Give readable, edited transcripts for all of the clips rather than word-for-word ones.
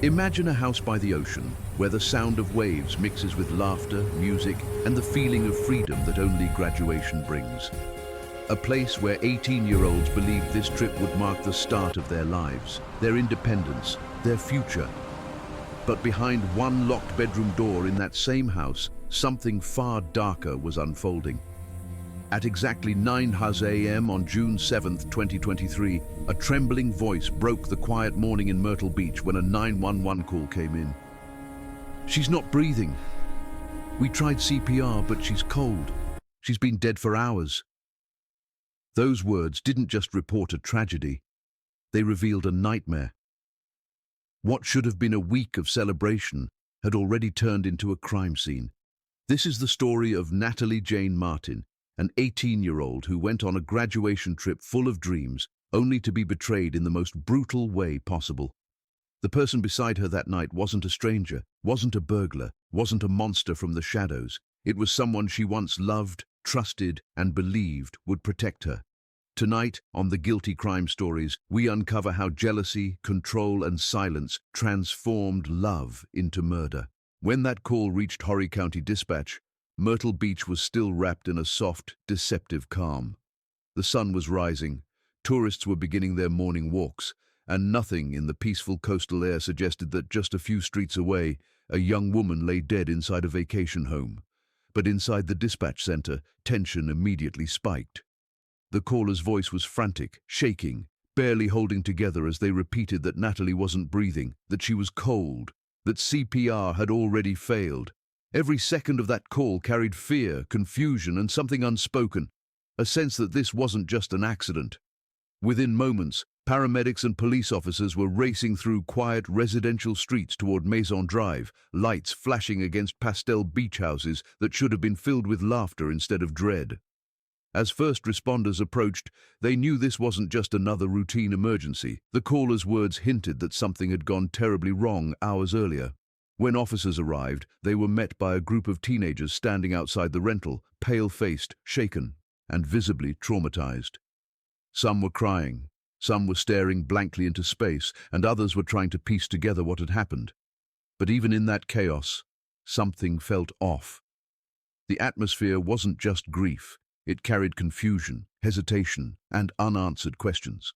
Imagine a house by the ocean, where the sound of waves mixes with laughter, music, and the feeling of freedom that only graduation brings. A place where 18-year-olds believed this trip would mark the start of their lives, their independence, their future. But behind one locked bedroom door in that same house, something far darker was unfolding. At exactly 9 a.m. on June 7, 2023, a trembling voice broke the quiet morning in Myrtle Beach when a 911 call came in. "She's not breathing. We tried CPR, but she's cold. She's been dead for hours." Those words didn't just report a tragedy, they revealed a nightmare. What should have been a week of celebration had already turned into a crime scene. This is the story of Natalie Jane Martin, an 18-year-old who went on a graduation trip full of dreams, only to be betrayed in the most brutal way possible. The person beside her that night wasn't a stranger, wasn't a burglar, wasn't a monster from the shadows. It was someone she once loved, trusted, and believed would protect her. Tonight, on The Guilty Crime Stories, we uncover how jealousy, control, and silence transformed love into murder. When that call reached Horry County Dispatch, Myrtle Beach was still wrapped in a soft, deceptive calm. The sun was rising, tourists were beginning their morning walks, and nothing in the peaceful coastal air suggested that just a few streets away, a young woman lay dead inside a vacation home. But inside the dispatch center, tension immediately spiked. The caller's voice was frantic, shaking, barely holding together as they repeated that Natalie wasn't breathing, that she was cold, that CPR had already failed. Every second of that call carried fear, confusion, and something unspoken, a sense that this wasn't just an accident. Within moments, paramedics and police officers were racing through quiet residential streets toward Maison Drive, lights flashing against pastel beach houses that should have been filled with laughter instead of dread. As first responders approached, they knew this wasn't just another routine emergency. The caller's words hinted that something had gone terribly wrong hours earlier. When officers arrived, they were met by a group of teenagers standing outside the rental, pale-faced, shaken, and visibly traumatized. Some were crying, some were staring blankly into space, and others were trying to piece together what had happened. But even in that chaos, something felt off. The atmosphere wasn't just grief, it carried confusion, hesitation, and unanswered questions.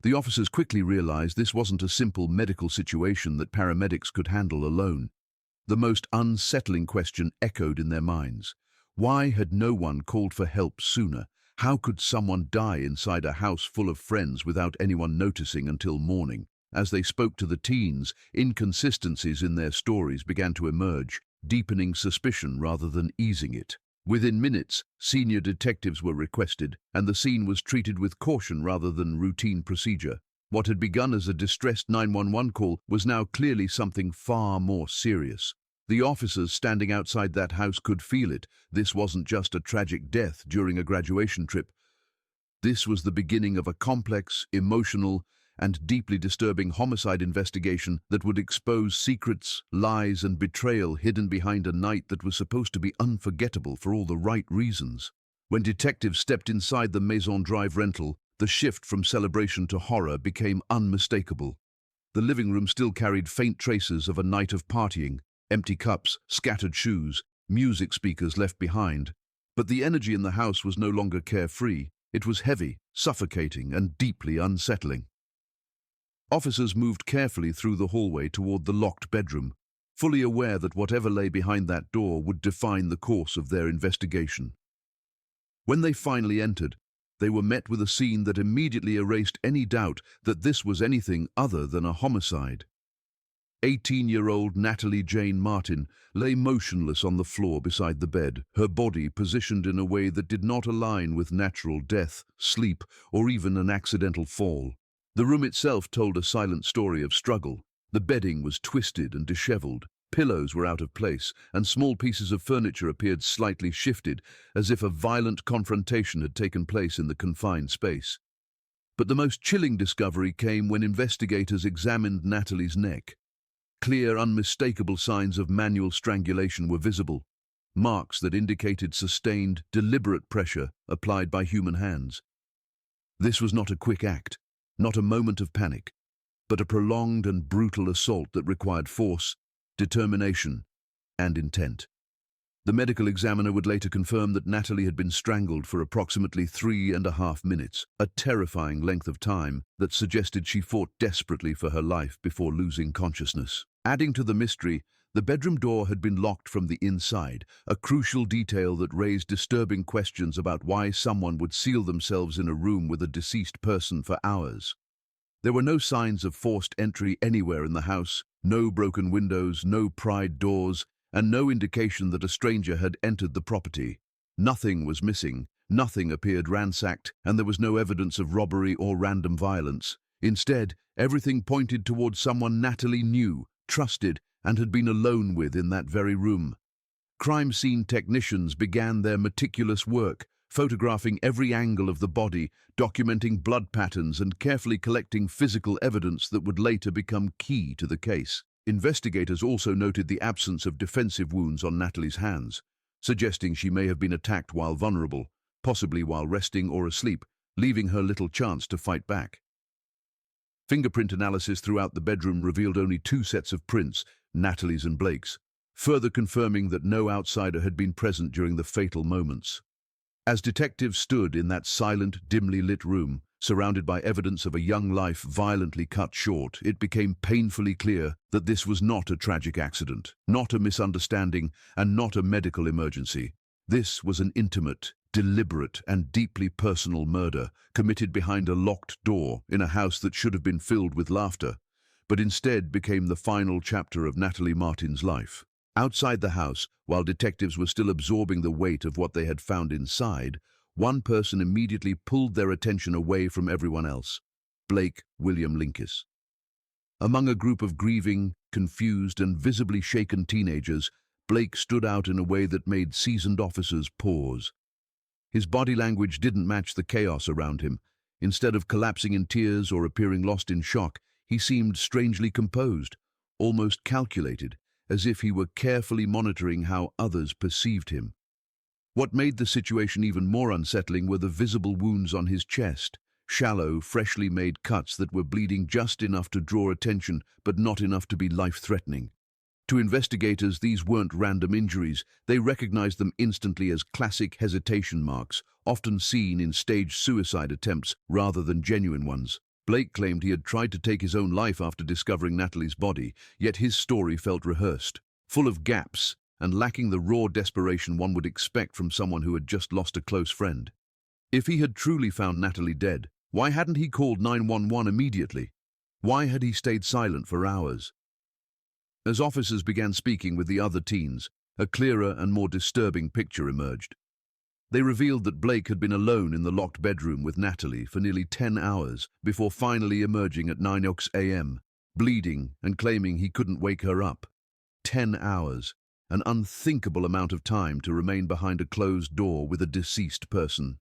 The officers quickly realized this wasn't a simple medical situation that paramedics could handle alone. The most unsettling question echoed in their minds. Why had no one called for help sooner? How could someone die inside a house full of friends without anyone noticing until morning? As they spoke to the teens, inconsistencies in their stories began to emerge, deepening suspicion rather than easing it. Within minutes, senior detectives were requested, and the scene was treated with caution rather than routine procedure. What had begun as a distressed 911 call was now clearly something far more serious. The officers standing outside that house could feel it. This wasn't just a tragic death during a graduation trip. This was the beginning of a complex, emotional, and deeply disturbing homicide investigation that would expose secrets, lies, and betrayal hidden behind a night that was supposed to be unforgettable for all the right reasons. When detectives stepped inside the Maison Drive rental, the shift from celebration to horror became unmistakable. The living room still carried faint traces of a night of partying, empty cups, scattered shoes, music speakers left behind. But the energy in the house was no longer carefree. It was heavy, suffocating, and deeply unsettling. Officers moved carefully through the hallway toward the locked bedroom, fully aware that whatever lay behind that door would define the course of their investigation. When they finally entered, they were met with a scene that immediately erased any doubt that this was anything other than a homicide. 18-year-old Natalie Jane Martin lay motionless on the floor beside the bed, her body positioned in a way that did not align with natural death, sleep, or even an accidental fall. The room itself told a silent story of struggle. The bedding was twisted and disheveled, pillows were out of place, and small pieces of furniture appeared slightly shifted, as if a violent confrontation had taken place in the confined space. But the most chilling discovery came when investigators examined Natalie's neck. Clear, unmistakable signs of manual strangulation were visible, marks that indicated sustained, deliberate pressure applied by human hands. This was not a quick act, not a moment of panic. but a prolonged and brutal assault that required force, determination, and intent. The medical examiner would later confirm that Natalie had been strangled for approximately 3.5 minutes, a terrifying length of time that suggested she fought desperately for her life before losing consciousness. Adding to the mystery, the bedroom door had been locked from the inside, a crucial detail that raised disturbing questions about why someone would seal themselves in a room with a deceased person for hours. There were no signs of forced entry anywhere in the house, no broken windows, no pried doors, and no indication that a stranger had entered the property. Nothing was missing, nothing appeared ransacked, and there was no evidence of robbery or random violence. Instead, everything pointed towards someone Natalie knew, trusted, and had been alone with in that very room. Crime scene technicians began their meticulous work, photographing every angle of the body, documenting blood patterns, and carefully collecting physical evidence that would later become key to the case. Investigators also noted the absence of defensive wounds on Natalie's hands, suggesting she may have been attacked while vulnerable, possibly while resting or asleep, leaving her little chance to fight back. Fingerprint analysis throughout the bedroom revealed only 2 sets of prints, Natalie's and Blake's, further confirming that no outsider had been present during the fatal moments. As detectives stood in that silent, dimly lit room, surrounded by evidence of a young life violently cut short, it became painfully clear that this was not a tragic accident, not a misunderstanding, and not a medical emergency. This was an intimate, deliberate, and deeply personal murder committed behind a locked door in a house that should have been filled with laughter, but instead became the final chapter of Natalie Martin's life. Outside the house, while detectives were still absorbing the weight of what they had found inside, one person immediately pulled their attention away from everyone else: Blake William Linkis. Among a group of grieving, confused, and visibly shaken teenagers, Blake stood out in a way that made seasoned officers pause. His body language didn't match the chaos around him. Instead of collapsing in tears or appearing lost in shock, he seemed strangely composed, almost calculated, as if he were carefully monitoring how others perceived him. What made the situation even more unsettling were the visible wounds on his chest, shallow, freshly made cuts that were bleeding just enough to draw attention, but not enough to be life-threatening. To investigators, these weren't random injuries. They recognized them instantly as classic hesitation marks, often seen in staged suicide attempts rather than genuine ones. Blake claimed he had tried to take his own life after discovering Natalie's body, yet his story felt rehearsed, full of gaps, and lacking the raw desperation one would expect from someone who had just lost a close friend. If he had truly found Natalie dead, why hadn't he called 911 immediately? Why had he stayed silent for hours? As officers began speaking with the other teens, a clearer and more disturbing picture emerged. They revealed that Blake had been alone in the locked bedroom with Natalie for nearly 10 hours before finally emerging at 9 a.m., bleeding and claiming he couldn't wake her up. 10 hours, an unthinkable amount of time to remain behind a closed door with a deceased person.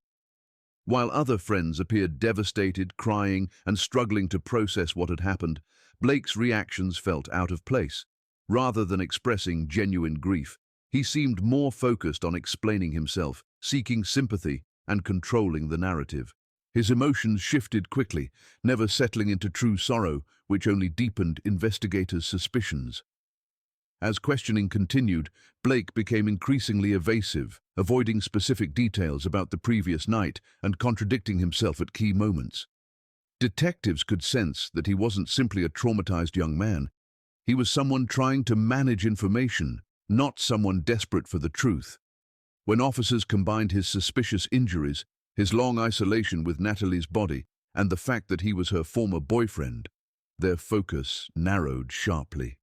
While other friends appeared devastated, crying, and struggling to process what had happened, Blake's reactions felt out of place. Rather than expressing genuine grief, he seemed more focused on explaining himself, seeking sympathy, and controlling the narrative. His emotions shifted quickly, never settling into true sorrow, which only deepened investigators' suspicions. As questioning continued, Blake became increasingly evasive, avoiding specific details about the previous night and contradicting himself at key moments. Detectives could sense that he wasn't simply a traumatized young man. He was someone trying to manage information, not someone desperate for the truth. When officers combined his suspicious injuries, his long isolation with Natalie's body, and the fact that he was her former boyfriend, their focus narrowed sharply.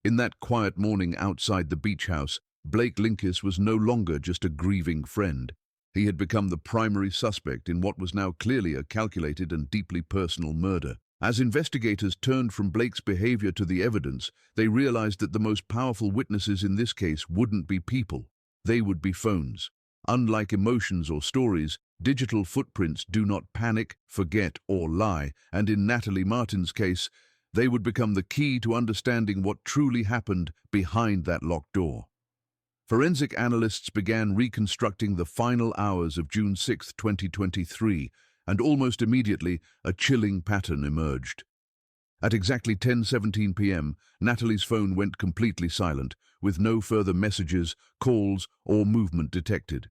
In that quiet morning outside the beach house, Blake Linkis was no longer just a grieving friend. He had become the primary suspect in what was now clearly a calculated and deeply personal murder. As investigators turned from Blake's behavior to the evidence, they realized that the most powerful witnesses in this case wouldn't be people. They would be phones. Unlike emotions or stories, digital footprints do not panic, forget, or lie, and in Natalie Martin's case, they would become the key to understanding what truly happened behind that locked door. Forensic analysts began reconstructing the final hours of June 6, 2023, and almost immediately, a chilling pattern emerged. At exactly 10:17 p.m., Natalie's phone went completely silent, with no further messages, calls, or movement detected.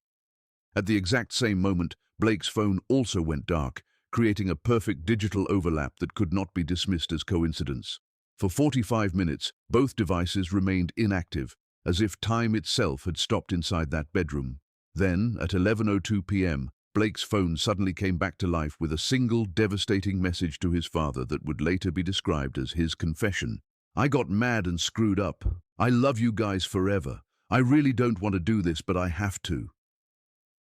At the exact same moment, Blake's phone also went dark, creating a perfect digital overlap that could not be dismissed as coincidence. For 45 minutes, both devices remained inactive, as if time itself had stopped inside that bedroom. Then, at 11:02 p.m., Blake's phone suddenly came back to life with a single devastating message to his father that would later be described as his confession. "I got mad and screwed up. I love you guys forever. I really don't want to do this, but I have to."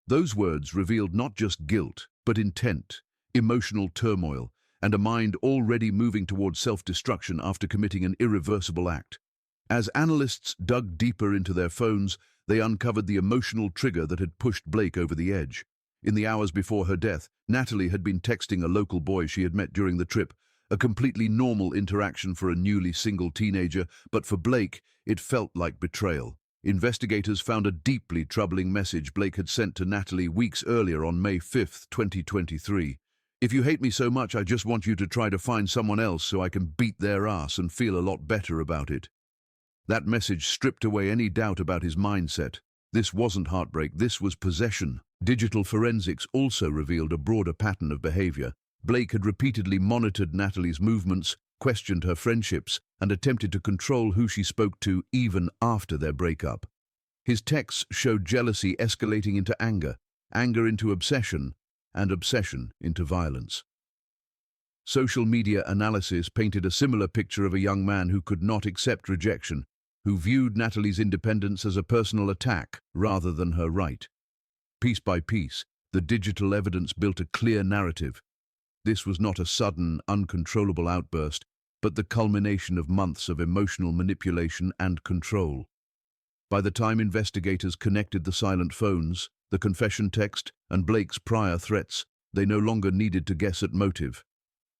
Those words revealed not just guilt, but intent, emotional turmoil, and a mind already moving towards self-destruction after committing an irreversible act. As analysts dug deeper into their phones, they uncovered the emotional trigger that had pushed Blake over the edge. In the hours before her death, Natalie had been texting a local boy she had met during the trip, a completely normal interaction for a newly single teenager, but for Blake, it felt like betrayal. Investigators found a deeply troubling message Blake had sent to Natalie weeks earlier on May 5, 2023. "If you hate me so much, I just want you to try to find someone else so I can beat their ass and feel a lot better about it." That message stripped away any doubt about his mindset. This wasn't heartbreak, this was possession. Digital forensics also revealed a broader pattern of behavior. Blake had repeatedly monitored Natalie's movements, questioned her friendships, and attempted to control who she spoke to even after their breakup. His texts showed jealousy escalating into anger, anger into obsession, and obsession into violence. Social media analysis painted a similar picture of a young man who could not accept rejection, who viewed Natalie's independence as a personal attack rather than her right. Piece by piece, the digital evidence built a clear narrative. This was not a sudden, uncontrollable outburst, but the culmination of months of emotional manipulation and control. By the time investigators connected the silent phones, the confession text, and Blake's prior threats, they no longer needed to guess at motive.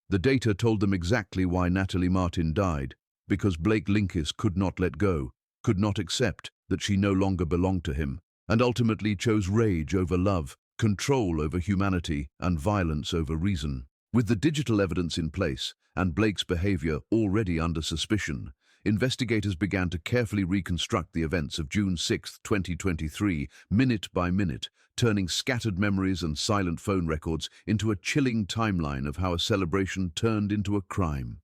The data told them exactly why Natalie Martin died, because Blake Linkis could not let go, could not accept that she no longer belonged to him, and ultimately chose rage over love, control over humanity, and violence over reason. With the digital evidence in place, and Blake's behavior already under suspicion, investigators began to carefully reconstruct the events of June 6, 2023, minute by minute, turning scattered memories and silent phone records into a chilling timeline of how a celebration turned into a crime.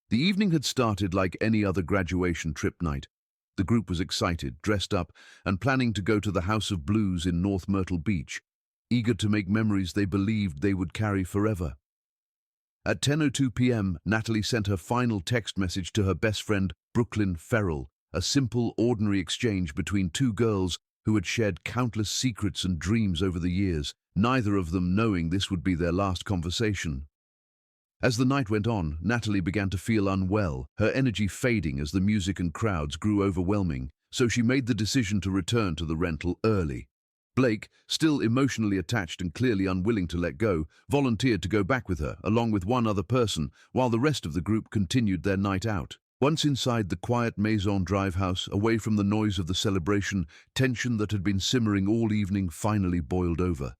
The evening had started like any other graduation trip night. The group was excited, dressed up, and planning to go to the House of Blues in North Myrtle Beach, eager to make memories they believed they would carry forever. At 10:02 p.m., Natalie sent her final text message to her best friend, Brooklyn Ferrell, a simple, ordinary exchange between two girls who had shared countless secrets and dreams over the years, neither of them knowing this would be their last conversation. As the night went on, Natalie began to feel unwell, her energy fading as the music and crowds grew overwhelming, so she made the decision to return to the rental early. Blake, still emotionally attached and clearly unwilling to let go, volunteered to go back with her, along with one other person, while the rest of the group continued their night out. Once inside the quiet Maison Drive house, away from the noise of the celebration, tension that had been simmering all evening finally boiled over.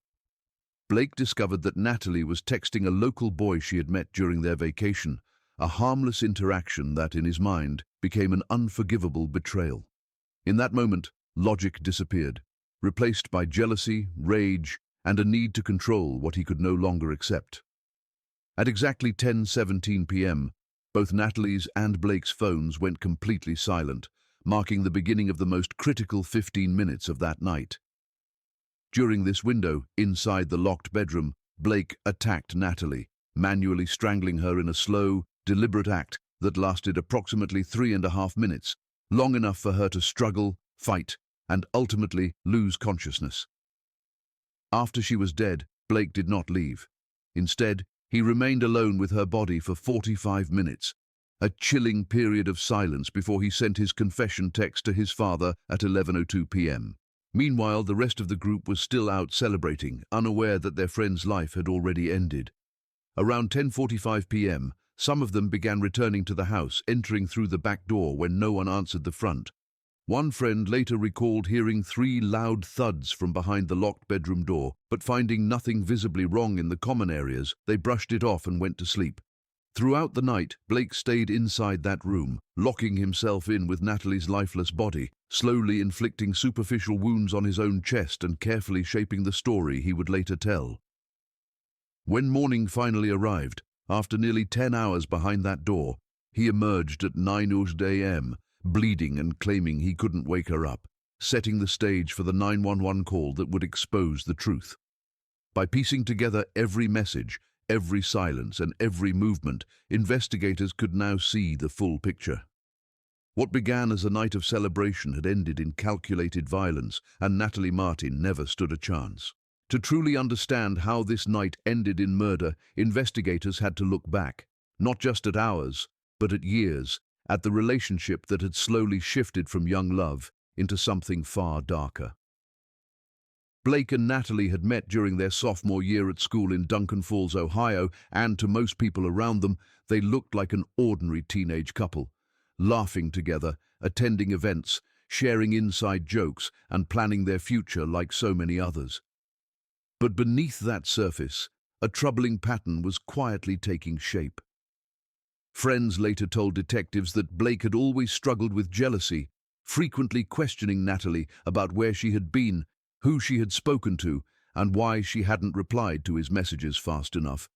Blake discovered that Natalie was texting a local boy she had met during their vacation, a harmless interaction that, in his mind, became an unforgivable betrayal. In that moment, logic disappeared, replaced by jealousy, rage, and a need to control what he could no longer accept. At exactly 10:17 p.m., both Natalie's and Blake's phones went completely silent, marking the beginning of the most critical 15 minutes of that night. During this window, inside the locked bedroom, Blake attacked Natalie, manually strangling her in a slow, deliberate act that lasted approximately 3.5 minutes, long enough for her to struggle, fight, and ultimately lose consciousness. After she was dead, Blake did not leave. Instead, he remained alone with her body for 45 minutes, a chilling period of silence before he sent his confession text to his father at 11:02 p.m. Meanwhile, the rest of the group was still out celebrating, unaware that their friend's life had already ended. Around 10:45 p.m., some of them began returning to the house, entering through the back door when no one answered the front. One friend later recalled hearing 3 loud thuds from behind the locked bedroom door, but finding nothing visibly wrong in the common areas, they brushed it off and went to sleep. Throughout the night, Blake stayed inside that room, locking himself in with Natalie's lifeless body, slowly inflicting superficial wounds on his own chest and carefully shaping the story he would later tell. When morning finally arrived, after nearly 10 hours behind that door, he emerged at 9 a.m., bleeding and claiming he couldn't wake her up, setting the stage for the 911 call that would expose the truth. By piecing together every message, every silence and every movement, investigators could now see the full picture. What began as a night of celebration had ended in calculated violence, and Natalie Martin never stood a chance. To truly understand how this night ended in murder, investigators had to look back, not just at hours, but at years, at the relationship that had slowly shifted from young love into something far darker. Blake and Natalie had met during their sophomore year at school in Duncan Falls, Ohio, and to most people around them, they looked like an ordinary teenage couple, laughing together, attending events, sharing inside jokes, and planning their future like so many others. But beneath that surface, a troubling pattern was quietly taking shape. Friends later told detectives that Blake had always struggled with jealousy, frequently questioning Natalie about where she had been, who she had spoken to, and why she hadn't replied to his messages fast enough.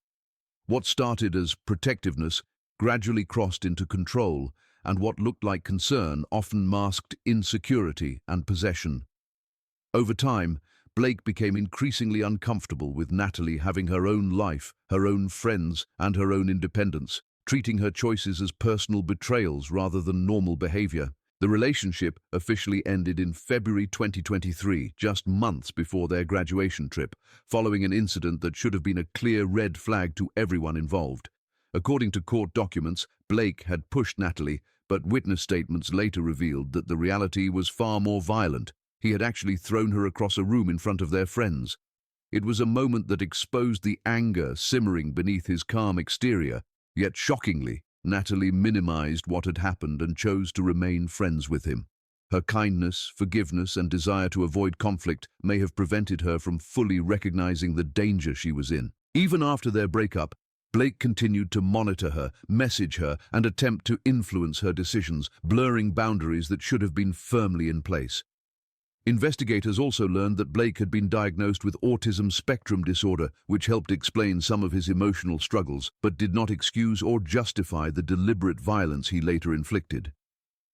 What started as protectiveness gradually crossed into control, and what looked like concern often masked insecurity and possession. Over time, Blake became increasingly uncomfortable with Natalie having her own life, her own friends, and her own independence, treating her choices as personal betrayals rather than normal behavior. The relationship officially ended in February 2023, just months before their graduation trip, following an incident that should have been a clear red flag to everyone involved. According to court documents, Blake had pushed Natalie, but witness statements later revealed that the reality was far more violent. He had actually thrown her across a room in front of their friends. It was a moment that exposed the anger simmering beneath his calm exterior, yet shockingly, Natalie minimized what had happened and chose to remain friends with him. Her kindness, forgiveness, and desire to avoid conflict may have prevented her from fully recognizing the danger she was in. Even after their breakup, Blake continued to monitor her, message her, and attempt to influence her decisions, blurring boundaries that should have been firmly in place. Investigators also learned that Blake had been diagnosed with autism spectrum disorder, which helped explain some of his emotional struggles, but did not excuse or justify the deliberate violence he later inflicted.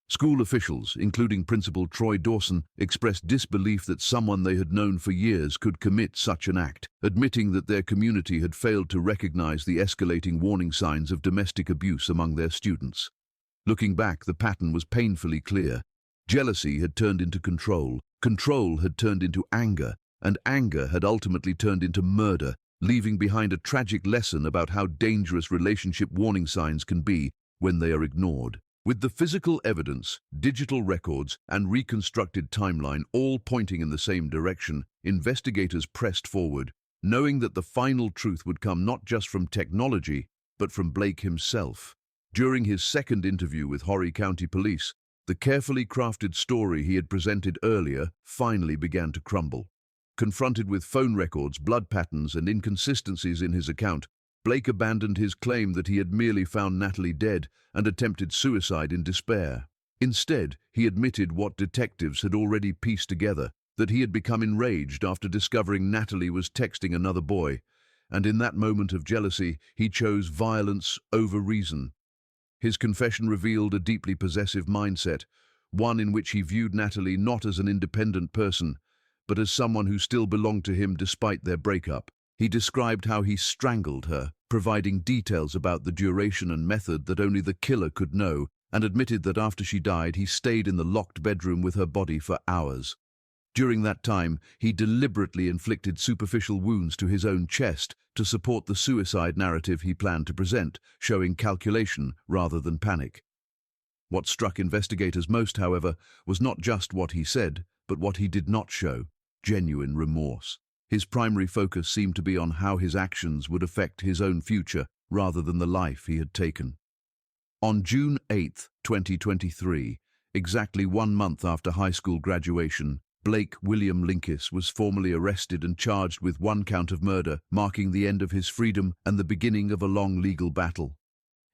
School officials, including Principal Troy Dawson, expressed disbelief that someone they had known for years could commit such an act, admitting that their community had failed to recognize the escalating warning signs of domestic abuse among their students. Looking back, the pattern was painfully clear. Jealousy had turned into control, control had turned into anger, and anger had ultimately turned into murder, leaving behind a tragic lesson about how dangerous relationship warning signs can be when they are ignored. With the physical evidence, digital records, and reconstructed timeline all pointing in the same direction, investigators pressed forward, knowing that the final truth would come not just from technology, but from Blake himself. During his second interview with Horry County Police, the carefully crafted story he had presented earlier finally began to crumble. Confronted with phone records, blood patterns, and inconsistencies in his account, Blake abandoned his claim that he had merely found Natalie dead and attempted suicide in despair. Instead, he admitted what detectives had already pieced together, that he had become enraged after discovering Natalie was texting another boy, and in that moment of jealousy, he chose violence over reason. His confession revealed a deeply possessive mindset, one in which he viewed Natalie not as an independent person, but as someone who still belonged to him despite their breakup. He described how he strangled her, providing details about the duration and method that only the killer could know, and admitted that after she died, he stayed in the locked bedroom with her body for hours. During that time, he deliberately inflicted superficial wounds to his own chest to support the suicide narrative he planned to present, showing calculation rather than panic. What struck investigators most, however, was not just what he said, but what he did not show: genuine remorse. His primary focus seemed to be on how his actions would affect his own future, rather than the life he had taken. On June 8, 2023, exactly 1 month after high school graduation, Blake William Linkis was formally arrested and charged with 1 count of murder, marking the end of his freedom and the beginning of a long legal battle.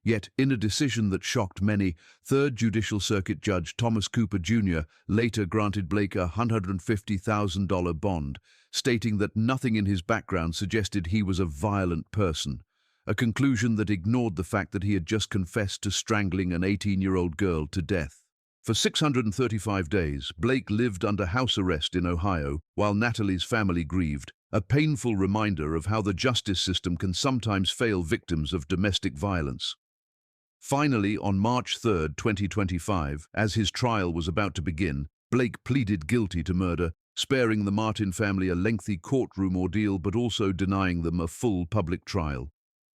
Yet, in a decision that shocked many, Third Judicial Circuit Judge Thomas Cooper Jr. later granted Blake a $150,000 bond, stating that nothing in his background suggested he was a violent person, a conclusion that ignored the fact that he had just confessed to strangling an 18-year-old girl to death. For 635 days, Blake lived under house arrest in Ohio while Natalie's family grieved, a painful reminder of how the justice system can sometimes fail victims of domestic violence. Finally, on March 3, 2025, as his trial was about to begin, Blake pleaded guilty to murder, sparing the Martin family a lengthy courtroom ordeal but also denying them a full public trial.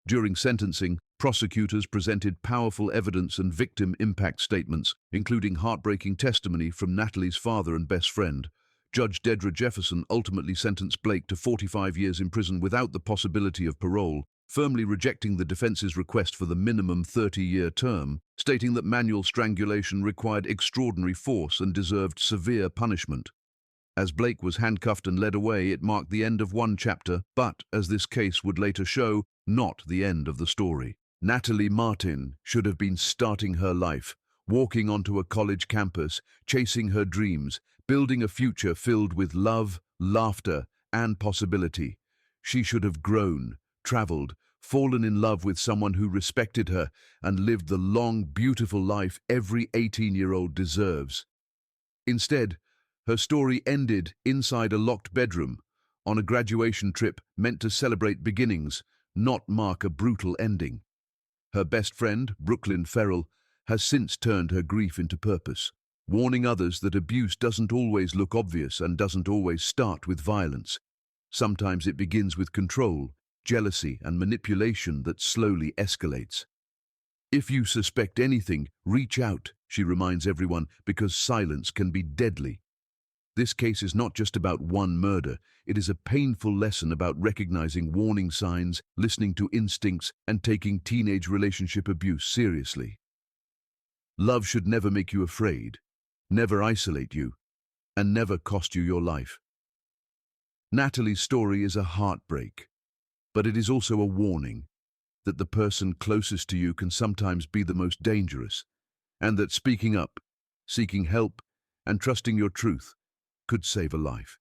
During sentencing, prosecutors presented powerful evidence and victim impact statements, including heartbreaking testimony from Natalie's father and best friend. Judge Dedra Jefferson ultimately sentenced Blake to 45 years in prison without the possibility of parole, firmly rejecting the defense's request for the minimum 30-year term, stating that manual strangulation required extraordinary force and deserved severe punishment. As Blake was handcuffed and led away, it marked the end of one chapter, but, as this case would later show, not the end of the story. Natalie Martin should have been starting her life, walking onto a college campus, chasing her dreams, building a future filled with love, laughter, and possibility. She should have grown, traveled, fallen in love with someone who respected her, and lived the long, beautiful life every 18-year-old deserves. Instead, her story ended inside a locked bedroom, on a graduation trip meant to celebrate beginnings, not mark a brutal ending. Her best friend, Brooklyn Ferrell, has since turned her grief into purpose, warning others that abuse doesn't always look obvious and doesn't always start with violence. Sometimes it begins with control, jealousy, and manipulation that slowly escalates. If you suspect anything, reach out, she reminds everyone, because silence can be deadly. This case is not just about one murder, it is a painful lesson about recognizing warning signs, listening to instincts, and taking teenage relationship abuse seriously. Love should never make you afraid, never isolate you, and never cost you your life. Natalie's story is a heartbreak, but it is also a warning that the person closest to you can sometimes be the most dangerous, and that speaking up, seeking help, and trusting your truth could save a life.